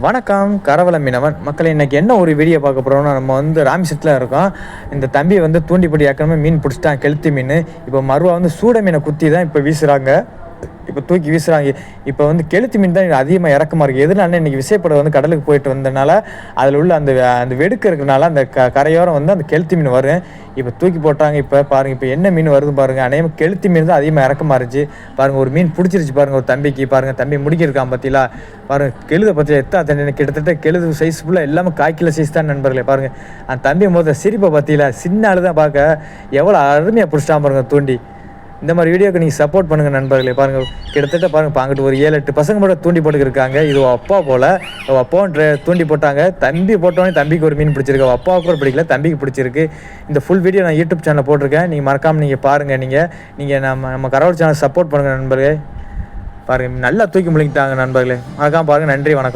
வணக்கம் கரவல மீனவன் மக்களை இன்றைக்கி என்ன ஒரு வீடியோ பார்க்க போகிறோம்னா நம்ம வந்து ராமேஸ்வரத்தில் இருக்கோம். இந்த தம்பி வந்து தூண்டிப்படி ஏற்கனவே மீன் பிடிச்சிட்டான், கெளுத்தி மீன். இப்போ மறுவா வந்து சூட மீனை குத்தி தான் இப்போ வீசுகிறாங்க, இப்போ தூக்கி வீசுகிறாங்க. இப்போ வந்து கெளுத்தி மீன் தான் அதிகமாக இறக்கமாக இருக்குது. எதுனால இன்றைக்கி விசைப்படம் வந்து கடலுக்கு போயிட்டு வந்ததுனால அதில் உள்ள அந்த வெடுக்கு இருக்கிறனால அந்த கரையோரம் வந்து அந்த கெளுத்தி மீன் வரும். இப்போ தூக்கி போட்டாங்க. இப்போ பாருங்கள், இப்போ என்ன மீன் வருது பாருங்கள். அநேகமாக கெளுத்தி மீன் தான் அதிகமாக இறக்கமாக இருந்துச்சு. பாருங்கள், ஒரு மீன் பிடிச்சிருச்சு பாருங்கள் ஒரு தம்பிக்கு. பாருங்கள், தம்பி முடிக்கிருக்கான் பார்த்தீங்களா. பாருங்கள், கெழுதை பற்றி தண்ணி கிட்டத்தட்ட கெழுது சைஸ் ஃபுல்லாக எல்லாமே 1/4 கிலோ சைஸ் தான் நண்பர்களே. பாருங்கள், அந்த தம்பி முதல்ல சிரிப்பை பார்த்தீங்களா, சின்ன ஆள் தான் பார்க்க எவ்வளோ அருமையாக பிடிச்சிட்டான் பாருங்கள் தூண்டி. இந்த மாதிரி வீடியோக்கு நீங்கள் சப்போர்ட் பண்ணுங்கள் நண்பர்களே. பாருங்கள், கிட்டத்தட்ட பாருங்கள், அங்கிட்டு ஒரு 7-8 பசங்க மட்டும் தூண்டி போட்டுக்கிருக்காங்க. இது அப்பா போல் அப்பாவும் தூண்டி போட்டாங்க. தம்பி போட்டோன்னே தம்பிக்கு ஒரு மீன் பிடிச்சிருக்கு. அப்பாவுக்கு கூட பிடிக்கல, தம்பிக்கு பிடிச்சிருக்கு. இந்த ஃபுல் வீடியோ நான் யூடியூப் சேனலில் போட்டிருக்கேன், நீங்கள் மறக்காமல் நீங்கள் பாருங்கள். நீங்கள் நம்ம கரவல் சேனல் சப்போர்ட் பண்ணுங்கள் நண்பர்களே. பாருங்கள், நல்லா தூக்கி முழுங்கிட்டாங்க நண்பர்களே. மறக்காமல் பாருங்கள். நன்றி, வணக்கம்.